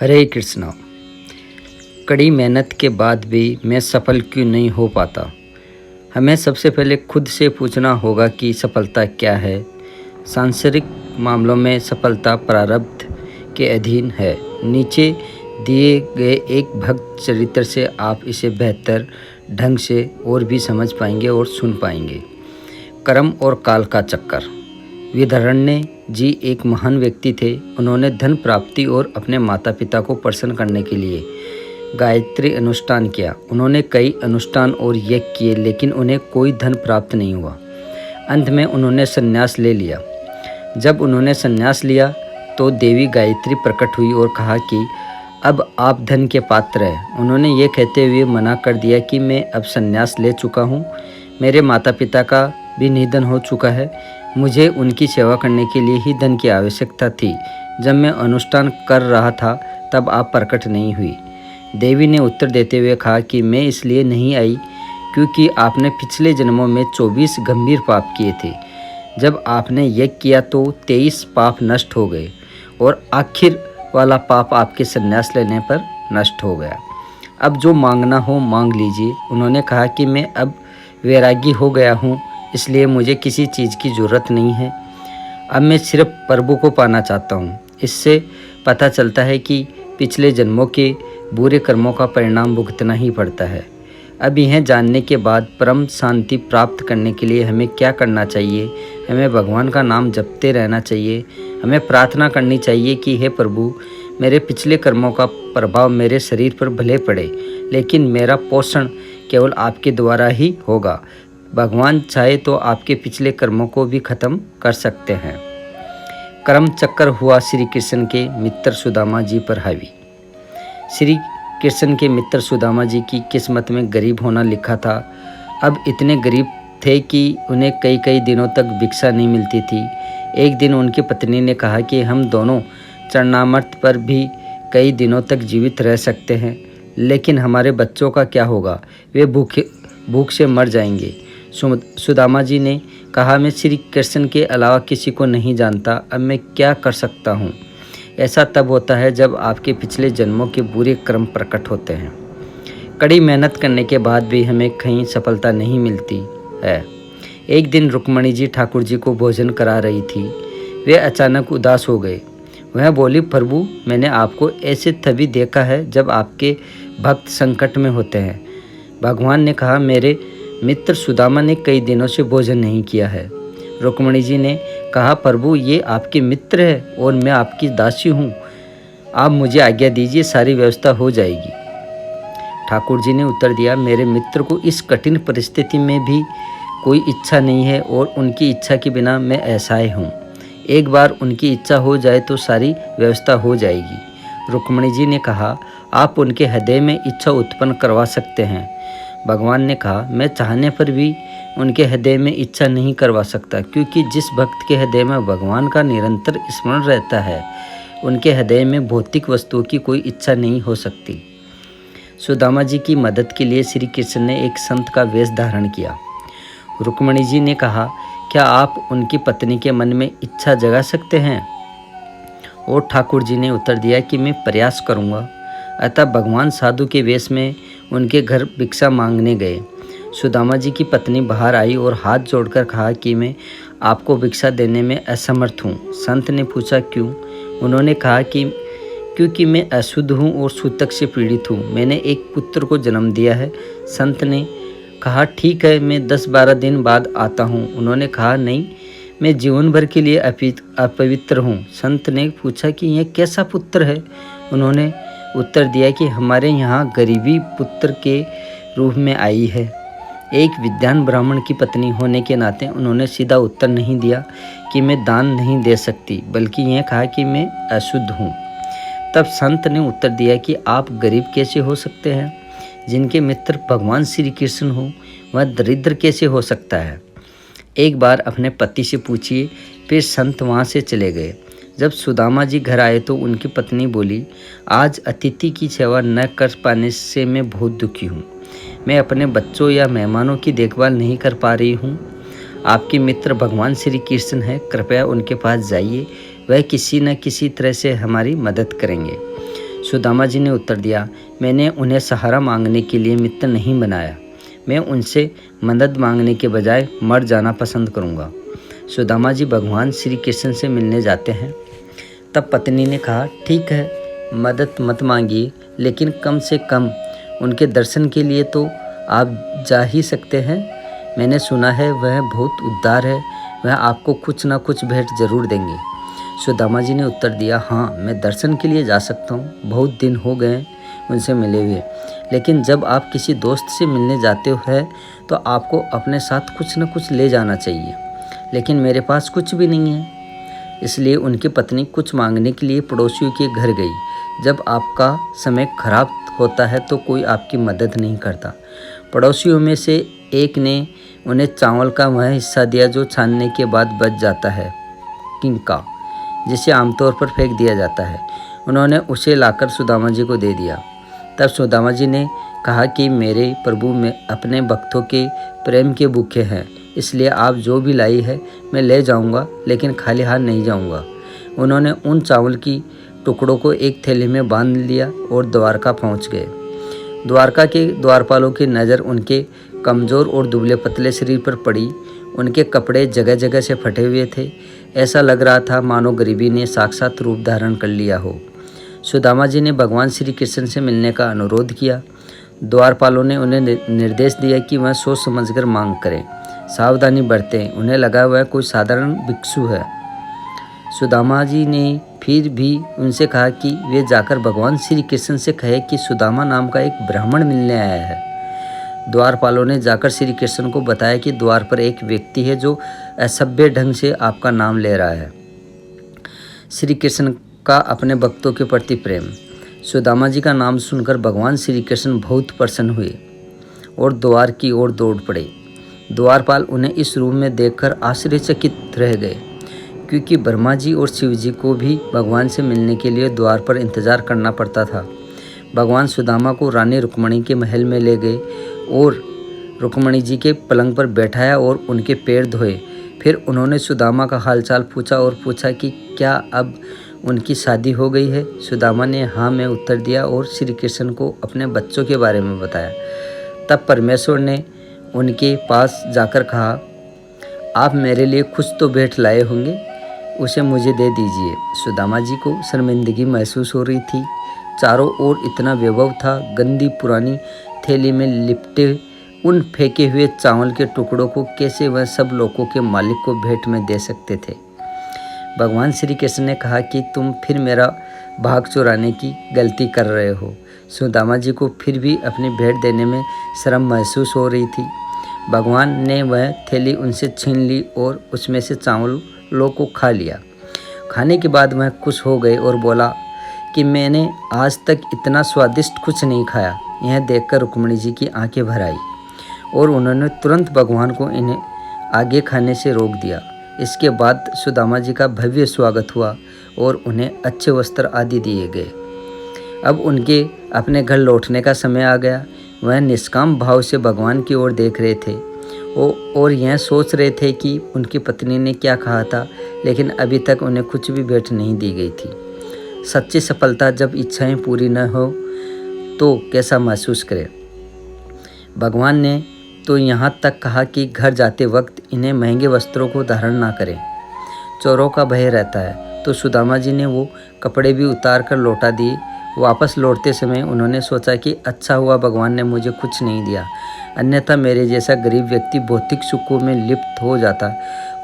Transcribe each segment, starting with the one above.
हरे कृष्णा। कड़ी मेहनत के बाद भी मैं सफल क्यों नहीं हो पाता। हमें सबसे पहले खुद से पूछना होगा कि सफलता क्या है। सांसारिक मामलों में सफलता प्रारब्ध के अधीन है। नीचे दिए गए एक भक्त चरित्र से आप इसे बेहतर ढंग से और भी समझ पाएंगे और सुन पाएंगे। कर्म और काल का चक्कर। विदर्ण्य जी एक महान व्यक्ति थे। उन्होंने धन प्राप्ति और अपने माता पिता को प्रसन्न करने के लिए गायत्री अनुष्ठान किया। उन्होंने कई अनुष्ठान और यज्ञ किए, लेकिन उन्हें कोई धन प्राप्त नहीं हुआ। अंत में उन्होंने संन्यास ले लिया। जब उन्होंने संन्यास लिया तो देवी गायत्री प्रकट हुई और कहा कि अब आप धन के पात्र हैं। उन्होंने ये कहते हुए मना कर दिया कि मैं अब संन्यास ले चुका हूँ, मेरे माता पिता का भी निधन हो चुका है, मुझे उनकी सेवा करने के लिए ही धन की आवश्यकता थी। जब मैं अनुष्ठान कर रहा था तब आप प्रकट नहीं हुई। देवी ने उत्तर देते हुए कहा कि मैं इसलिए नहीं आई क्योंकि आपने पिछले जन्मों में 24 गंभीर पाप किए थे। जब आपने यज्ञ किया तो 23 पाप नष्ट हो गए और आखिर वाला पाप आपके संन्यास लेने पर नष्ट हो गया। अब जो मांगना हो मांग लीजिए। उन्होंने कहा कि मैं अब वैरागी हो गया हूँ, इसलिए मुझे किसी चीज़ की ज़रूरत नहीं है। अब मैं सिर्फ प्रभु को पाना चाहता हूँ। इससे पता चलता है कि पिछले जन्मों के बुरे कर्मों का परिणाम भुगतना ही पड़ता है। अब यह जानने के बाद परम शांति प्राप्त करने के लिए हमें क्या करना चाहिए। हमें भगवान का नाम जपते रहना चाहिए। हमें प्रार्थना करनी चाहिए कि हे प्रभु, मेरे पिछले कर्मों का प्रभाव मेरे शरीर पर भले पड़े, लेकिन मेरा पोषण केवल आपके द्वारा ही होगा। भगवान चाहे तो आपके पिछले कर्मों को भी खत्म कर सकते हैं। कर्म चक्कर हुआ श्री कृष्ण के मित्र सुदामा जी पर हावी। श्री कृष्ण के मित्र सुदामा जी की किस्मत में गरीब होना लिखा था। अब इतने गरीब थे कि उन्हें कई कई दिनों तक भिक्षा नहीं मिलती थी। एक दिन उनकी पत्नी ने कहा कि हम दोनों चरणामृत पर भी कई दिनों तक जीवित रह सकते हैं, लेकिन हमारे बच्चों का क्या होगा, वे भूख से मर जाएंगे। सुदामा जी ने कहा, मैं श्री कृष्ण के अलावा किसी को नहीं जानता, अब मैं क्या कर सकता हूँ। ऐसा तब होता है जब आपके पिछले जन्मों के बुरे कर्म प्रकट होते हैं। कड़ी मेहनत करने के बाद भी हमें कहीं सफलता नहीं मिलती है। एक दिन रुक्मणी जी ठाकुर जी को भोजन करा रही थी। वे अचानक उदास हो गए। वह बोली, प्रभु, मैंने आपको ऐसे तभी देखा है जब आपके भक्त संकट में होते हैं। भगवान ने कहा, मेरे मित्र सुदामा ने कई दिनों से भोजन नहीं किया है। रुक्मणी जी ने कहा, प्रभु, ये आपके मित्र है और मैं आपकी दासी हूँ, आप मुझे आज्ञा दीजिए, सारी व्यवस्था हो जाएगी। ठाकुर जी ने उत्तर दिया, मेरे मित्र को इस कठिन परिस्थिति में भी कोई इच्छा नहीं है और उनकी इच्छा के बिना मैं असहाय हूँ। एक बार उनकी इच्छा हो जाए तो सारी व्यवस्था हो जाएगी। रुक्मणी जी ने कहा, आप उनके हृदय में इच्छा उत्पन्न करवा सकते हैं। भगवान ने कहा, मैं चाहने पर भी उनके हृदय में इच्छा नहीं करवा सकता, क्योंकि जिस भक्त के हृदय में भगवान का निरंतर स्मरण रहता है, उनके हृदय में भौतिक वस्तुओं की कोई इच्छा नहीं हो सकती। सुदामा जी की मदद के लिए श्री कृष्ण ने एक संत का वेश धारण किया। रुक्मणी जी ने कहा, क्या आप उनकी पत्नी के मन में इच्छा जगा सकते हैं? और ठाकुर जी ने उत्तर दिया कि मैं प्रयास करूँगा। अतः भगवान साधु के वेश में उनके घर भिक्षा मांगने गए। सुदामा जी की पत्नी बाहर आई और हाथ जोड़कर कहा कि मैं आपको भिक्षा देने में असमर्थ हूँ। संत ने पूछा, क्यों? उन्होंने कहा कि क्योंकि मैं अशुद्ध हूँ और सूतक से पीड़ित हूँ, मैंने एक पुत्र को जन्म दिया है। संत ने कहा, ठीक है, मैं 10-12 दिन बाद आता हूँ। उन्होंने कहा, नहीं, मैं जीवन भर के लिए अपवित्र हूँ। संत ने पूछा कि यह कैसा पुत्र है? उन्होंने उत्तर दिया कि हमारे यहाँ गरीबी पुत्र के रूप में आई है। एक विद्वान ब्राह्मण की पत्नी होने के नाते उन्होंने सीधा उत्तर नहीं दिया कि मैं दान नहीं दे सकती, बल्कि यह कहा कि मैं अशुद्ध हूँ। तब संत ने उत्तर दिया कि आप गरीब कैसे हो सकते हैं? जिनके मित्र भगवान श्री कृष्ण हो, वह दरिद्र कैसे हो सकता है? एक बार अपने पति से पूछिए। फिर संत वहाँ से चले गए। जब सुदामा जी घर आए तो उनकी पत्नी बोली, आज अतिथि की सेवा न कर पाने से मैं बहुत दुखी हूँ। मैं अपने बच्चों या मेहमानों की देखभाल नहीं कर पा रही हूँ। आपके मित्र भगवान श्री कृष्ण हैं, कृपया उनके पास जाइए, वह किसी न किसी तरह से हमारी मदद करेंगे। सुदामा जी ने उत्तर दिया, मैंने उन्हें सहारा मांगने के लिए मित्र नहीं बनाया। मैं उनसे मदद मांगने के बजाय मर जाना पसंद करूँगा। सुदामा जी भगवान श्री कृष्ण से मिलने जाते हैं। तब पत्नी ने कहा, ठीक है, मदद मत मांगिए, लेकिन कम से कम उनके दर्शन के लिए तो आप जा ही सकते हैं। मैंने सुना है वह बहुत उदार है, वह आपको कुछ ना कुछ भेंट जरूर देंगे। सुदामा जी ने उत्तर दिया, हाँ, मैं दर्शन के लिए जा सकता हूँ। बहुत दिन हो गए उनसे मिले हुए, लेकिन जब आप किसी दोस्त से मिलने जाते हो तो आपको अपने साथ कुछ न कुछ ले जाना चाहिए, लेकिन मेरे पास कुछ भी नहीं है। इसलिए उनकी पत्नी कुछ मांगने के लिए पड़ोसियों के घर गई। जब आपका समय खराब होता है तो कोई आपकी मदद नहीं करता। पड़ोसियों में से एक ने उन्हें चावल का वह हिस्सा दिया जो छानने के बाद बच जाता है, किंका, जिसे आमतौर पर फेंक दिया जाता है। उन्होंने उसे लाकर सुदामा जी को दे दिया। तब सुदामा जी ने कहा कि मेरे प्रभु में अपने भक्तों के प्रेम के भूखे हैं, इसलिए आप जो भी लाई है मैं ले जाऊंगा, लेकिन खाली हाथ नहीं जाऊंगा। उन्होंने उन चावल की टुकड़ों को एक थैली में बांध लिया और द्वारका पहुंच गए। द्वारका के द्वारपालों की नज़र उनके कमज़ोर और दुबले पतले शरीर पर पड़ी। उनके कपड़े जगह जगह से फटे हुए थे। ऐसा लग रहा था मानो गरीबी ने साक्षात रूप धारण कर लिया हो। सुदामा जी ने भगवान श्री कृष्ण से मिलने का अनुरोध किया। द्वारपालों ने उन्हें निर्देश दिया कि वह सोच समझकर मांग करें, सावधानी बरतें। उन्हें लगा वह कोई साधारण भिक्षु है। सुदामा जी ने फिर भी उनसे कहा कि वे जाकर भगवान श्री कृष्ण से कहे कि सुदामा नाम का एक ब्राह्मण मिलने आया है। द्वारपालों ने जाकर श्री कृष्ण को बताया कि द्वार पर एक व्यक्ति है जो असभ्य ढंग से आपका नाम ले रहा है। श्री कृष्ण का अपने भक्तों के प्रति प्रेम। सुदामा जी का नाम सुनकर भगवान श्री कृष्ण बहुत प्रसन्न हुए और द्वार की ओर दौड़ पड़े। द्वारपाल उन्हें इस रूप में देखकर आश्चर्यचकित रह गए, क्योंकि ब्रह्मा जी और शिव जी को भी भगवान से मिलने के लिए द्वार पर इंतजार करना पड़ता था। भगवान सुदामा को रानी रुक्मणी के महल में ले गए और रुक्मणी जी के पलंग पर बैठाया और उनके पैर धोए। फिर उन्होंने सुदामा का हालचाल पूछा और पूछा कि क्या अब उनकी शादी हो गई है। सुदामा ने हाँ में उत्तर दिया और श्री कृष्ण को अपने बच्चों के बारे में बताया। तब परमेश्वर ने उनके पास जाकर कहा, आप मेरे लिए कुछ तो भेंट लाए होंगे, उसे मुझे दे दीजिए। सुदामा जी को शर्मिंदगी महसूस हो रही थी। चारों ओर इतना वैभव था। गंदी पुरानी थैली में लिपटे उन फेंके हुए चावल के टुकड़ों को कैसे वह सब लोगों के मालिक को भेंट में दे सकते थे। भगवान श्री कृष्ण ने कहा कि तुम फिर मेरा भाग चुराने की गलती कर रहे हो। सुदामा जी को फिर भी अपनी भेंट देने में शर्म महसूस हो रही थी। भगवान ने वह थैली उनसे छीन ली और उसमें से चावलों को खा लिया। खाने के बाद वह खुश हो गए और बोला कि मैंने आज तक इतना स्वादिष्ट कुछ नहीं खाया। यह देखकर रुक्मिणी जी की आंखें भर आई और उन्होंने तुरंत भगवान को इन्हें आगे खाने से रोक दिया। इसके बाद सुदामा जी का भव्य स्वागत हुआ और उन्हें अच्छे वस्त्र आदि दिए गए। अब उनके अपने घर लौटने का समय आ गया। वह निष्काम भाव से भगवान की ओर देख रहे थे और यह सोच रहे थे कि उनकी पत्नी ने क्या कहा था, लेकिन अभी तक उन्हें कुछ भी भेंट नहीं दी गई थी। सच्ची सफलता जब इच्छाएं पूरी न हो तो कैसा महसूस करें। भगवान ने तो यहाँ तक कहा कि घर जाते वक्त इन्हें महंगे वस्त्रों को धारण ना करें, चोरों का भय रहता है। तो सुदामा जी ने वो कपड़े भी उतार कर लौटा दिए। वापस लौटते समय उन्होंने सोचा कि अच्छा हुआ भगवान ने मुझे कुछ नहीं दिया, अन्यथा मेरे जैसा गरीब व्यक्ति भौतिक सुखों में लिप्त हो जाता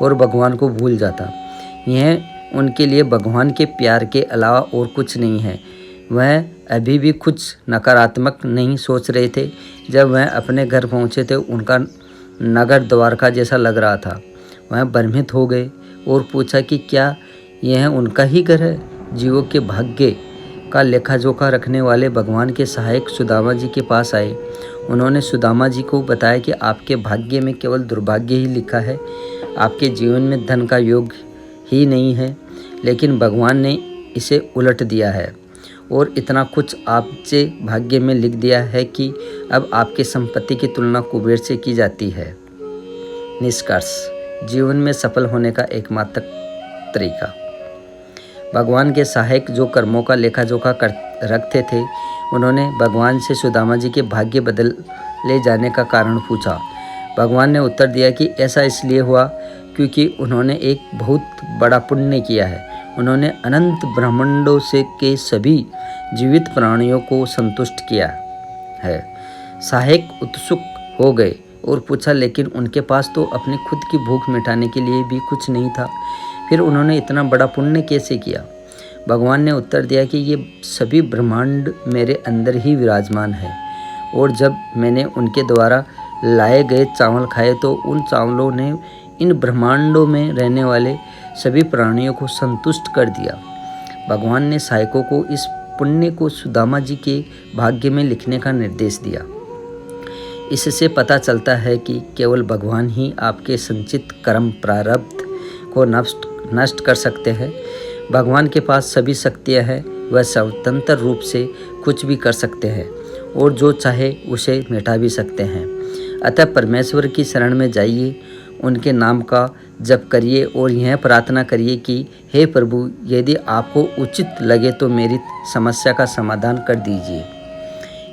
और भगवान को भूल जाता। यह उनके लिए भगवान के प्यार के अलावा और कुछ नहीं है। वह अभी भी कुछ नकारात्मक नहीं सोच रहे थे। जब वह अपने घर पहुंचे थे उनका नगर द्वारका जैसा लग रहा था। वह भ्रमित हो गए और पूछा कि क्या यह उनका ही घर है। जीवों के भाग्य का लेखा जोखा रखने वाले भगवान के सहायक सुदामा जी के पास आए। उन्होंने सुदामा जी को बताया कि आपके भाग्य में केवल दुर्भाग्य ही लिखा है, आपके जीवन में धन का योग ही नहीं है, लेकिन भगवान ने इसे उलट दिया है और इतना कुछ आपसे भाग्य में लिख दिया है कि अब आपकी संपत्ति की तुलना कुबेर से की जाती है। निष्कर्ष, जीवन में सफल होने का एकमात्र तरीका। भगवान के सहायक जो कर्मों का लेखा जोखा कर रखते थे, उन्होंने भगवान से सुदामा जी के भाग्य बदल ले जाने का कारण पूछा। भगवान ने उत्तर दिया कि ऐसा इसलिए हुआ क्योंकि उन्होंने एक बहुत बड़ा पुण्य किया है। उन्होंने अनंत ब्रह्मांडों से के सभी जीवित प्राणियों को संतुष्ट किया है। सहायक उत्सुक हो गए और पूछा, लेकिन उनके पास तो अपनी खुद की भूख मिटाने के लिए भी कुछ नहीं था, फिर उन्होंने इतना बड़ा पुण्य कैसे किया? भगवान ने उत्तर दिया कि ये सभी ब्रह्मांड मेरे अंदर ही विराजमान है, और जब मैंने उनके द्वारा लाए गए चावल खाए तो उन चावलों ने इन ब्रह्मांडों में रहने वाले सभी प्राणियों को संतुष्ट कर दिया। भगवान ने सहायकों को इस पुण्य को सुदामा जी के भाग्य में लिखने का निर्देश दिया। इससे पता चलता है कि केवल भगवान ही आपके संचित कर्म प्रारब्ध को नष्ट कर सकते हैं। भगवान के पास सभी शक्तियाँ हैं, वह स्वतंत्र रूप से कुछ भी कर सकते हैं और जो चाहे उसे मिटा भी सकते हैं। अतः परमेश्वर की शरण में जाइए, उनके नाम का जप करिए और यह प्रार्थना करिए कि हे प्रभु, यदि आपको उचित लगे तो मेरी समस्या का समाधान कर दीजिए,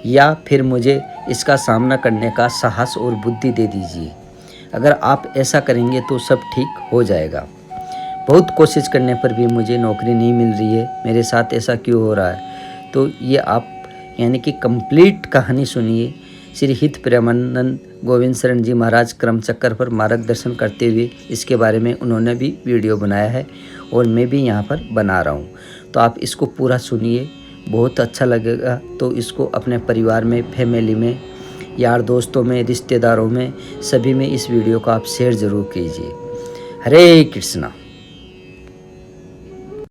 या फिर मुझे इसका सामना करने का साहस और बुद्धि दे दीजिए। अगर आप ऐसा करेंगे तो सब ठीक हो जाएगा। बहुत कोशिश करने पर भी मुझे नौकरी नहीं मिल रही है, मेरे साथ ऐसा क्यों हो रहा है? तो ये आप यानी कि कंप्लीट कहानी सुनिए। श्री हित प्रेमानंद गोविंद शरण जी महाराज क्रमचक्र पर मार्गदर्शन करते हुए इसके बारे में उन्होंने भी वीडियो बनाया है और मैं भी यहाँ पर बना रहा हूँ। तो आप इसको पूरा सुनिए, बहुत अच्छा लगेगा। तो इसको अपने परिवार में, फैमिली में, यार दोस्तों में, रिश्तेदारों में, सभी में इस वीडियो को आप शेयर ज़रूर कीजिए। हरे कृष्णा।